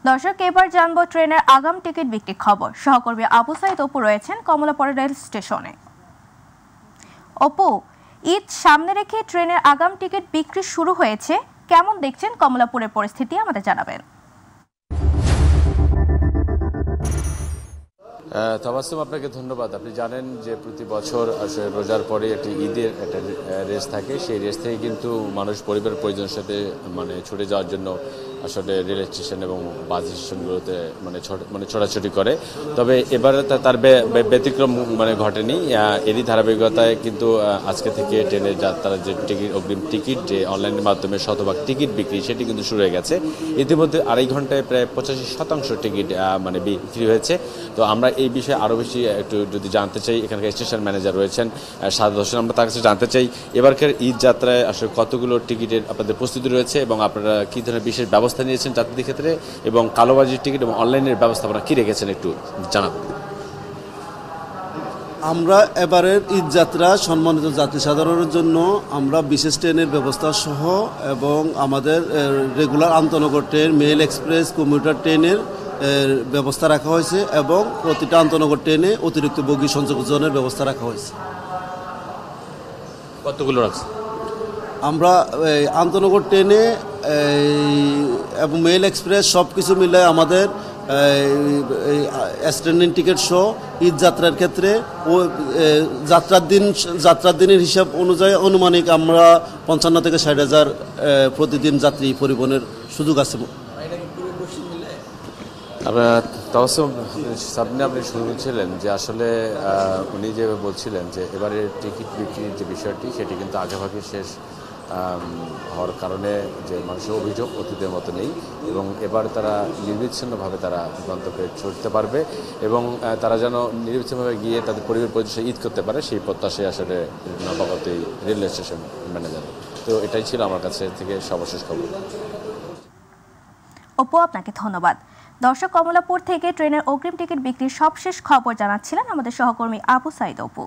দর্শক, এবার জানবো ট্রেনের আগাম টিকিট বিক্রির খবর। সহকর্মী আবু সাইদ অপু রয়েছেন কমলাপুর রেল স্টেশনে। অপু, ঈদ সামনে রেখে ট্রেনের আগাম টিকিট বিক্রি শুরু হয়েছে, কেমন দেখছেন কমলাপুরের পরিস্থিতি আমাদের জানাবেন। তাবাসসুম, আপনাকে ধন্যবাদ। আপনি জানেন যে প্রতি বছর আসলে রোজার পরে একটি ঈদের একটা রেস থাকে। সেই রেস থেকে কিন্তু মানুষ পরিবার পরিজনের সাথে ছুটে যাওয়ার জন্য আসলে রেল স্টেশন এবং বাস স্টেশনগুলোতে ছোটাছুটি করে। তবে এবার তার ব্যতিক্রম ঘটেনি। এরই ধারাবাহিকতায় কিন্তু আজকে থেকে ট্রেনের যাত্রার যে অগ্রিম টিকিট, যে অনলাইনের মাধ্যমে শতভাগ টিকিট বিক্রি, সেটি কিন্তু শুরু হয়ে গেছে। ইতিমধ্যে আড়াই ঘন্টায় প্রায় 85% টিকিট বিক্রি হয়েছে। তো আমরা এই বিষয়ে আরও বেশি একটু যদি জানতে চাই, এখানকার স্টেশন ম্যানেজার রয়েছেন সাদত হোসেন, আমরা তার কাছে জানতে চাই এবারকার ঈদ যাত্রায় আসলে কতগুলো টিকিটের আপনাদের প্রস্তুতি রয়েছে এবং আপনারা কী ধরনের বিশেষ ব্যবস্থা নিয়েছেন যাত্রীদের ক্ষেত্রে, এবং কালোবাজির টিকিট এবং অনলাইনের ব্যবস্থাপনা কী রেখেছেন একটু জানাবেন। আমরা এবারের ঈদ যাত্রা সম্মানিত যাত্রী সাধারণের জন্য আমরা বিশেষ ট্রেনের ব্যবস্থা সহ এবং আমাদের রেগুলার আন্তনগর ট্রেন, মেল এক্সপ্রেস, কমিউটার ট্রেনের ব্যবস্থা রাখা হয়েছে এবং প্রতিটা আন্তনগর ট্রেনে অতিরিক্ত বগি সংযোজনের ব্যবস্থা রাখা হয়েছে। কতগুলো রাখছে? আমরা আন্তনগর ট্রেনে এবং মেল এক্সপ্রেস সব কিছু মিলে আমাদের স্ট্যান্ডিং টিকিট সহ ঈদ যাত্রার ক্ষেত্রে ও যাত্রার দিনের হিসাব অনুযায়ী আনুমানিক আমরা 55 থেকে 60,000 প্রতিদিন যাত্রী পরিবহনের সুযোগ আছে। সামনে আপনি শুনছিলেন যে আসলে উনি যেভাবে বলছিলেন যে এবারের টিকিট বিক্রির যে বিষয়টি, সেটি কিন্তু আগেভাগে শেষ হওয়ার কারণে যে মানুষের অভিযোগ অতীতের মতো নেই, এবং এবার তারা নির্বিচ্ছিন্নভাবে তারা গন্তব্যে ছুটতে পারবে এবং তারা যেন নির্বিচ্ছিন্নভাবে গিয়ে তাদের পরিবার পরিচয় ঈদ করতে পারে, সেই প্রত্যাশায় আসলে নবাগত রেলওয়ে স্টেশন ম্যানেজার। তো এটাই ছিল আমার কাছে থেকে সর্বশেষ খবর। অপু, আপনাকে ধন্যবাদ। দর্শক, কমলাপুর থেকে ট্রেনের অগ্রিম টিকিট বিক্রির সবশেষ খবর জানাচ্ছিলেন আমাদের সহকর্মী আবু সাইদ অপু।